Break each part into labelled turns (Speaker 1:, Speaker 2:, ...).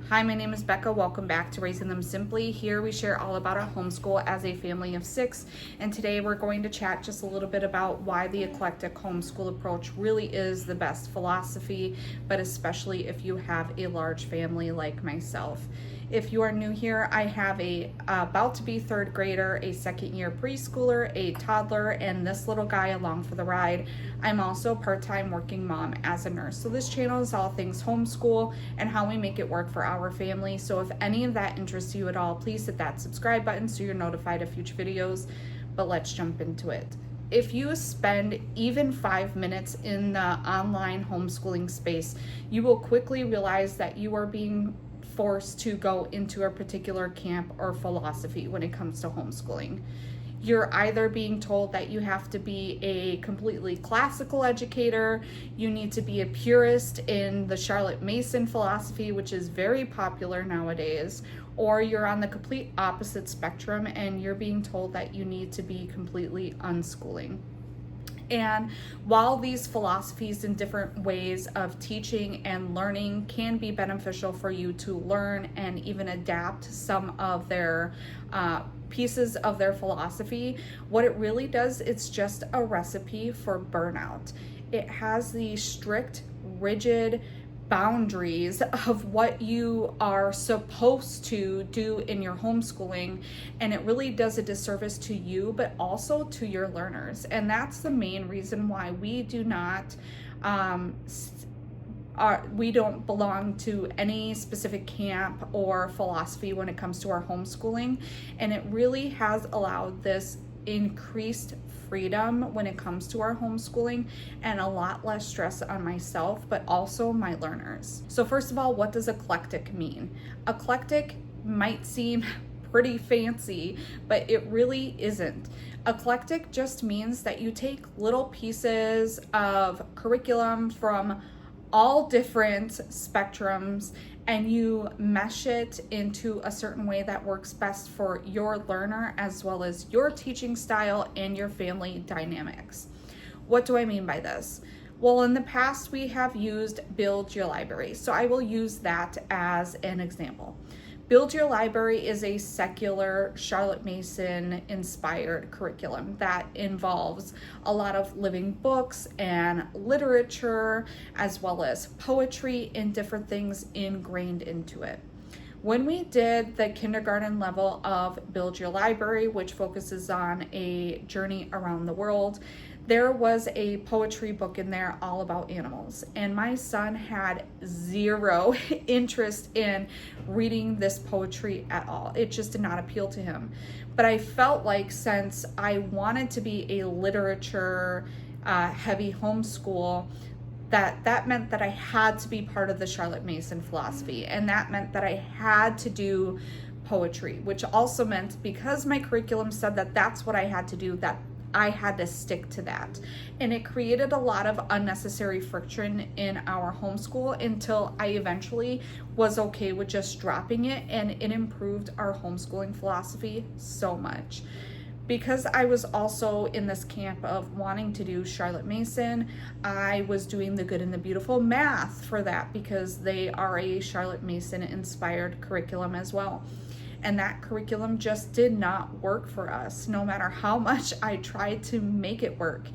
Speaker 1: Hi, my name is Becca. Welcome back to Raising Them Simply. Here we share all about our homeschool as a family of 6. And today we're going to chat just a little bit about why the eclectic homeschool approach really is the best philosophy, but especially if you have a large family like myself. If you are new here, I have a about to be 3rd grader, a 2nd year preschooler, a toddler, and this little guy along for the ride. I'm also a part-time working mom as a nurse. So this channel is all things homeschool and how we make it work for our family. So if any of that interests you at all, please hit that subscribe button so you're notified of future videos. But let's jump into it. If you spend even 5 minutes in the online homeschooling space, you will quickly realize that you are being forced to go into a particular camp or philosophy when it comes to homeschooling. You're either being told that you have to be a completely classical educator, you need to be a purist in the Charlotte Mason philosophy, which is very popular nowadays, or you're on the complete opposite spectrum and you're being told that you need to be completely unschooling. And while these philosophies and different ways of teaching and learning can be beneficial for you to learn and even adapt some of their pieces of their philosophy, what it really does, it's just a recipe for burnout. It has these strict, rigid boundaries of what you are supposed to do in your homeschooling, and it really does a disservice to you but also to your learners. And that's the main reason why we do not we don't belong to any specific camp or philosophy when it comes to our homeschooling, and it really has allowed this increased freedom when it comes to our homeschooling and a lot less stress on myself but also my learners. So first of all, what does eclectic mean? Eclectic might seem pretty fancy, but it really isn't. Eclectic just means that you take little pieces of curriculum from all different spectrums and you mesh it into a certain way that works best for your learner as well as your teaching style and your family dynamics. What do I mean by this? Well, in the past we have used Build Your Library, so I will use that as an example. Build Your Library is a secular Charlotte Mason inspired curriculum that involves a lot of living books and literature as well as poetry and different things ingrained into it. When we did the kindergarten level of Build Your Library, which focuses on a journey around the world, there was a poetry book in there all about animals, and my son had zero interest in reading this poetry at all. It just did not appeal to him. But I felt like since I wanted to be a literature heavy homeschool, that meant that I had to be part of the Charlotte Mason philosophy, and that meant that I had to do poetry, which also meant because my curriculum said that that's what I had to do, that I had to stick to that. And it created a lot of unnecessary friction in our homeschool until I eventually was okay with just dropping it, and it improved our homeschooling philosophy so much. Because I was also in this camp of wanting to do Charlotte Mason, I was doing the Good and the Beautiful math for that because they are a Charlotte Mason inspired curriculum as well. And that curriculum just did not work for us, no matter how much I tried to make it work.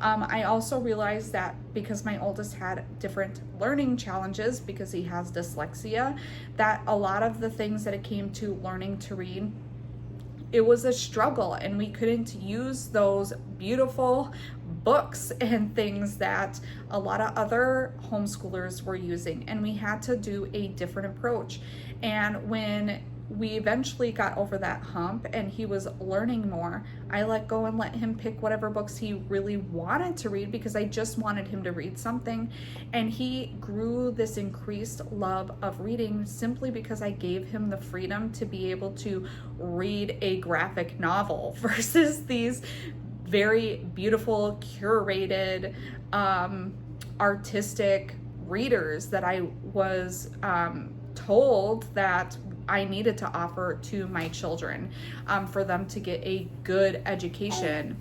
Speaker 1: I also realized that because my oldest had different learning challenges because he has dyslexia, that a lot of the things that it came to learning to read, it was a struggle, and we couldn't use those beautiful books and things that a lot of other homeschoolers were using, and we had to do a different approach. And when we eventually got over that hump and he was learning more, I let go and let him pick whatever books he really wanted to read because I just wanted him to read something. And he grew this increased love of reading simply because I gave him the freedom to be able to read a graphic novel versus these very beautiful, curated, artistic readers that I was told that I needed to offer to my children for them to get a good education.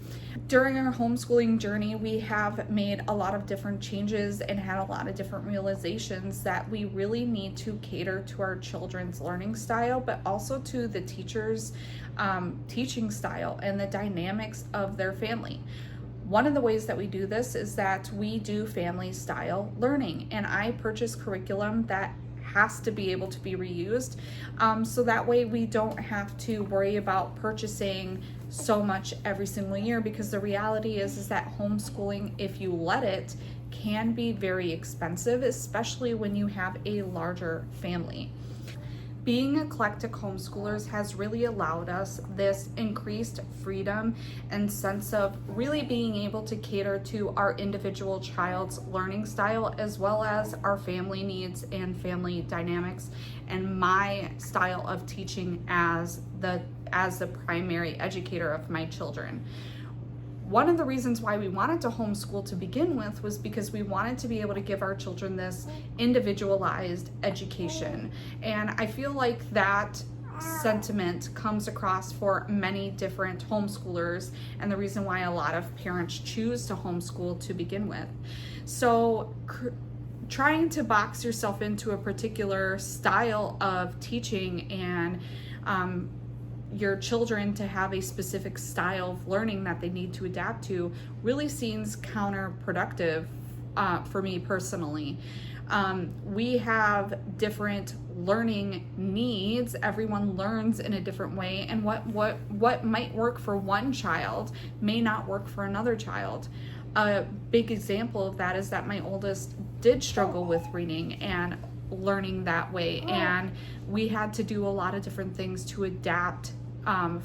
Speaker 1: During our homeschooling journey, we have made a lot of different changes and had a lot of different realizations that we really need to cater to our children's learning style, but also to the teachers' teaching style and the dynamics of their family. One of the ways that we do this is that we do family style learning, and I purchase curriculum that has to be able to be reused, so that way we don't have to worry about purchasing so much every single year, because the reality is that homeschooling, if you let it, can be very expensive, especially when you have a larger family. Being eclectic homeschoolers has really allowed us this increased freedom and sense of really being able to cater to our individual child's learning style, as well as our family needs and family dynamics, and my style of teaching as the primary educator of my children. One of the reasons why we wanted to homeschool to begin with was because we wanted to be able to give our children this individualized education. And I feel like that sentiment comes across for many different homeschoolers, and the reason why a lot of parents choose to homeschool to begin with. So trying to box yourself into a particular style of teaching and your children to have a specific style of learning that they need to adapt to really seems counterproductive for me personally. We have different learning needs. Everyone learns in a different way, and what might work for one child may not work for another child. A big example of that is that my oldest did struggle with reading and learning that way, and we had to do a lot of different things to adapt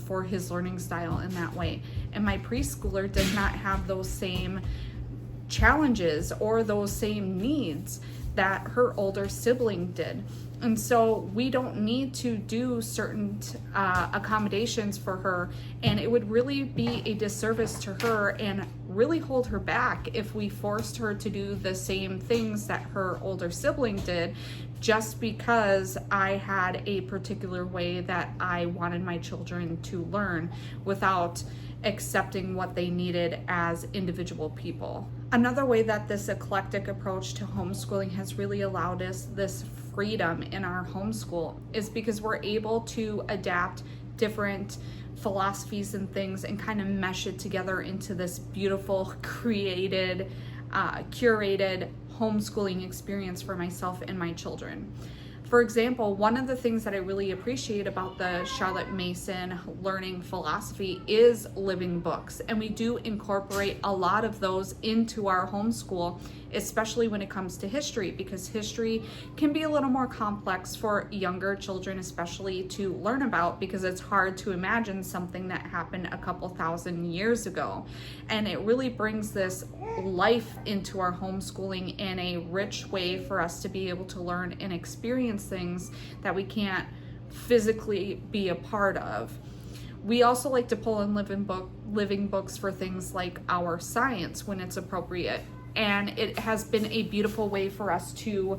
Speaker 1: for his learning style in that way. And my preschooler does not have those same challenges or those same needs that her older sibling did. And so we don't need to do certain accommodations for her, and it would really be a disservice to her and really hold her back if we forced her to do the same things that her older sibling did, just because I had a particular way that I wanted my children to learn without accepting what they needed as individual people. Another way that this eclectic approach to homeschooling has really allowed us this freedom in our homeschool is because we're able to adapt different philosophies and things and kind of mesh it together into this beautiful, curated homeschooling experience for myself and my children. For example, one of the things that I really appreciate about the Charlotte Mason learning philosophy is living books, and we do incorporate a lot of those into our homeschool, especially when it comes to history, because history can be a little more complex for younger children, especially to learn about, because it's hard to imagine something that happened a couple thousand years ago. And it really brings this life into our homeschooling in a rich way for us to be able to learn and experience things that we can't physically be a part of. We also like to pull in living books for things like our science when it's appropriate. And it has been a beautiful way for us to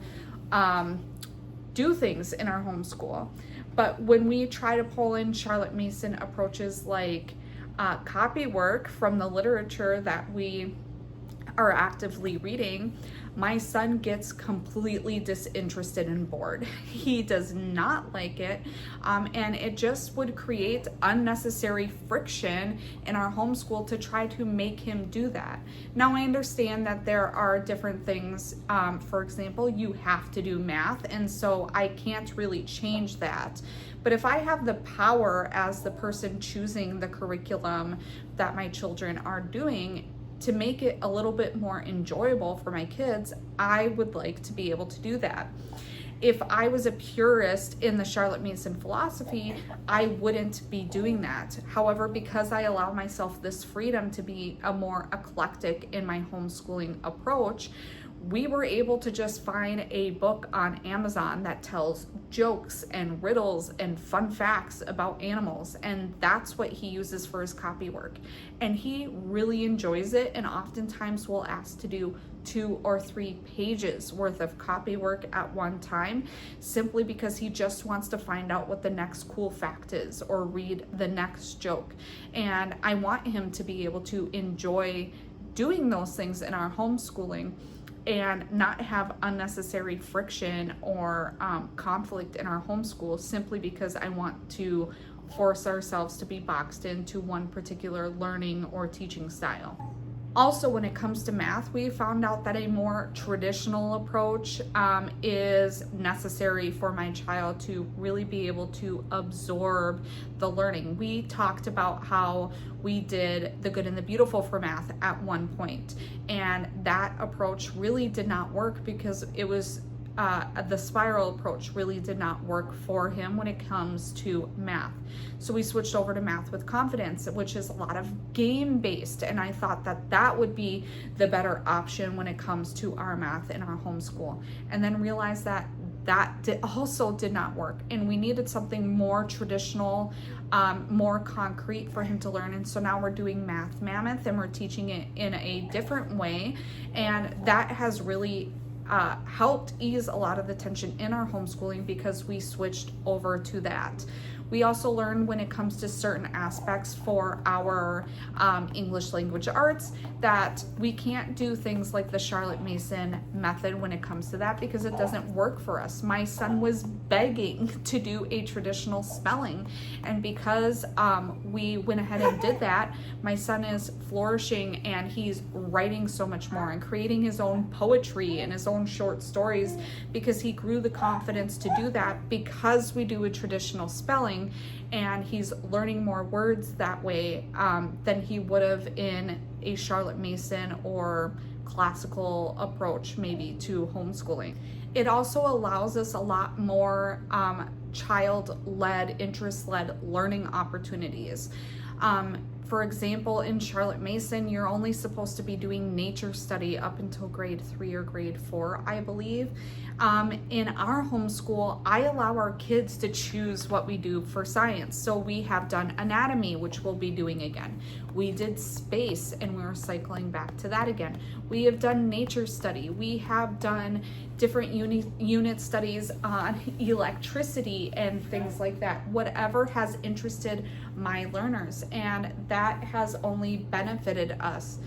Speaker 1: do things in our homeschool. But when we try to pull in Charlotte Mason approaches like copy work from the literature that we are actively reading, my son gets completely disinterested and bored. He does not like it, and it just would create unnecessary friction in our homeschool to try to make him do that. Now, I understand that there are different things. For example, you have to do math, and so I can't really change that. But if I have the power as the person choosing the curriculum that my children are doing, to make it a little bit more enjoyable for my kids, I would like to be able to do that. If I was a purist in the Charlotte Mason philosophy, I wouldn't be doing that. However, because I allow myself this freedom to be a more eclectic in my homeschooling approach, we were able to just find a book on Amazon that tells jokes and riddles and fun facts about animals, and that's what he uses for his copy work. And he really enjoys it, and oftentimes will ask to do 2 or 3 pages worth of copy work at one time, simply because he just wants to find out what the next cool fact is or read the next joke. And I want him to be able to enjoy doing those things in our homeschooling and not have unnecessary friction or conflict in our homeschool, simply because I want to force ourselves to be boxed into one particular learning or teaching style. Also, when it comes to math, we found out that a more traditional approach is necessary for my child to really be able to absorb the learning. We talked about how we did the good and the beautiful for math at one point, and that approach really did not work because it was the spiral approach really did not work for him when it comes to math. So we switched over to math with confidence, which is a lot of game based, and I thought that that would be the better option when it comes to our math in our homeschool, and then realized that also did not work, and we needed something more traditional, more concrete for him to learn. And so now we're doing Math Mammoth, and we're teaching it in a different way, and that has really helped ease a lot of the tension in our homeschooling because we switched over to that. We also learned when it comes to certain aspects for our English language arts that we can't do things like the Charlotte Mason method when it comes to that because it doesn't work for us. My son was begging to do a traditional spelling, and because we went ahead and did that, my son is flourishing and he's writing so much more and creating his own poetry and his own short stories because he grew the confidence to do that because we do a traditional spelling. And he's learning more words that way than he would have in a Charlotte Mason or classical approach maybe to homeschooling. It also allows us a lot more child-led, interest-led learning opportunities. For example, in Charlotte Mason, you're only supposed to be doing nature study up until grade 3 or grade 4, I believe. In our homeschool, I allow our kids to choose what we do for science. So we have done anatomy, which we'll be doing again. We did space, and we're cycling back to that again. We have done nature study. We have done different unit studies on electricity and things like that. Whatever has interested my learners, and that has only benefited us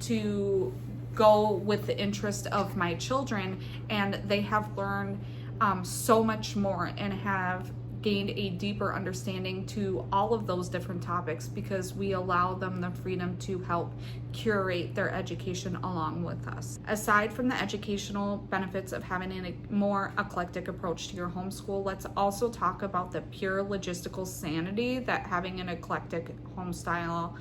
Speaker 1: to go with the interest of my children, and they have learned so much more and have gained a deeper understanding to all of those different topics because we allow them the freedom to help curate their education along with us. Aside from the educational benefits of having a more eclectic approach to your homeschool, let's also talk about the pure logistical sanity that having an eclectic home style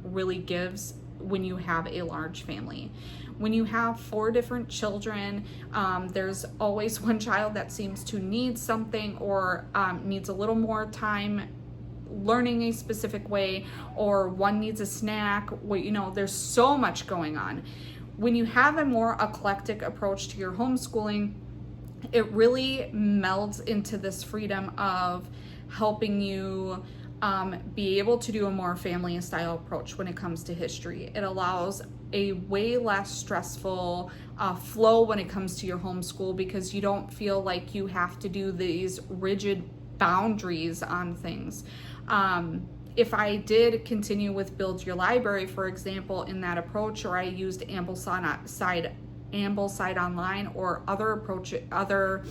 Speaker 1: really gives when you have a large family. When you have 4 different children, there's always one child that seems to need something or needs a little more time learning a specific way, or one needs a snack. There's so much going on. When you have a more eclectic approach to your homeschooling, it really melds into this freedom of helping you be able to do a more family style approach when it comes to history. It allows a way less stressful flow when it comes to your homeschool because you don't feel like you have to do these rigid boundaries on things. If I did continue with Build Your Library, for example, in that approach, or I used Ambleside Online or other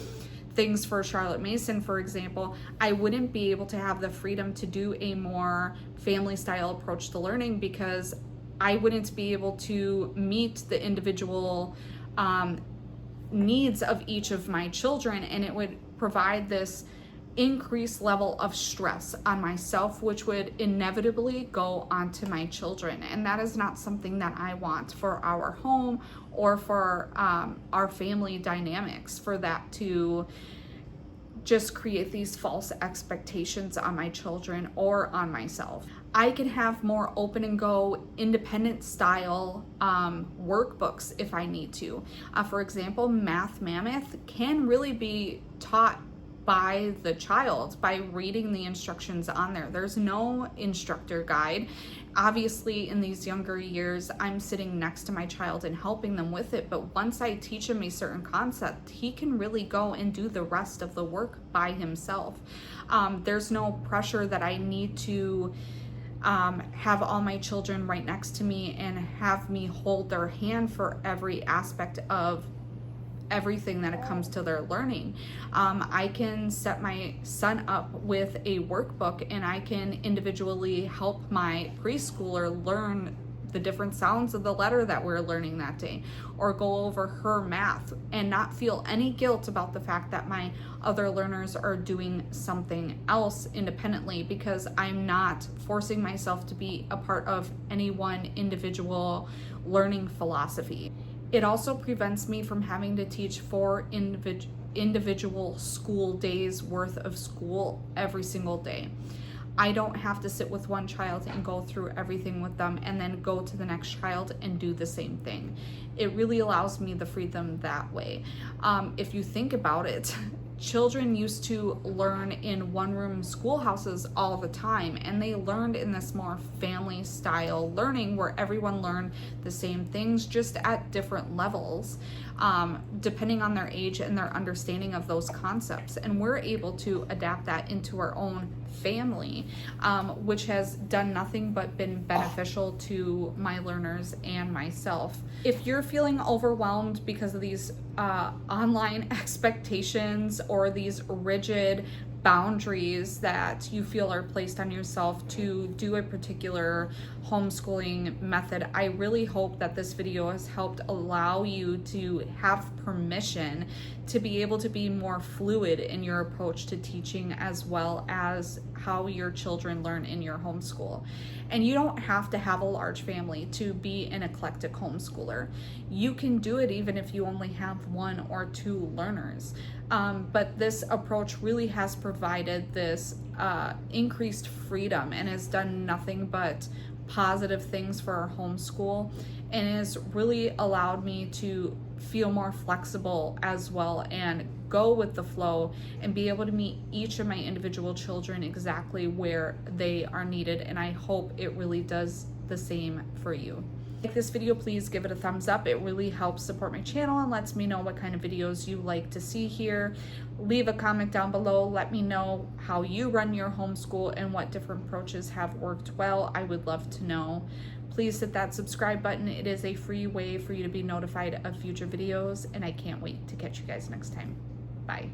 Speaker 1: things for Charlotte Mason, for example, I wouldn't be able to have the freedom to do a more family style approach to learning because I wouldn't be able to meet the individual needs of each of my children, and it would provide this increased level of stress on myself, which would inevitably go onto my children. And that is not something that I want for our home or for our family dynamics, for that to just create these false expectations on my children or on myself. I can have more open and go, independent style workbooks if I need to. For example, Math Mammoth can really be taught by the child, by reading the instructions on there. There's no instructor guide. Obviously, in these younger years, I'm sitting next to my child and helping them with it, but once I teach him a certain concept, he can really go and do the rest of the work by himself. There's no pressure that I need to have all my children right next to me and have me hold their hand for every aspect of everything that it comes to their learning. I can set my son up with a workbook, and I can individually help my preschooler learn the different sounds of the letter that we're learning that day, or go over her math and not feel any guilt about the fact that my other learners are doing something else independently, because I'm not forcing myself to be a part of any one individual learning philosophy. It also prevents me from having to teach 4 individual school days worth of school every single day. I don't have to sit with one child and go through everything with them and then go to the next child and do the same thing. It really allows me the freedom that way. If you think about it, children used to learn in one-room schoolhouses all the time, and they learned in this more family style learning where everyone learned the same things, just at different levels, depending on their age and their understanding of those concepts. And we're able to adapt that into our own family, which has done nothing but been beneficial to my learners and myself. If you're feeling overwhelmed because of these online expectations or these rigid boundaries that you feel are placed on yourself to do a particular homeschooling method, I really hope that this video has helped allow you to have permission to be able to be more fluid in your approach to teaching, as well as how your children learn in your homeschool. And you don't have to have a large family to be an eclectic homeschooler. You can do it even if you only have 1 or 2 learners. But this approach really has provided this increased freedom and has done nothing but positive things for our homeschool, and has really allowed me to feel more flexible as well and go with the flow and be able to meet each of my individual children exactly where they are needed. And I hope it really does the same for you. Like this video, please give it a thumbs up. It really helps support my channel and lets me know what kind of videos you like to see here. Leave a comment down below. Let me know how you run your homeschool and what different approaches have worked well. I would love to know. Please hit that subscribe button. It is a free way for you to be notified of future videos, and I can't wait to catch you guys next time. Bye.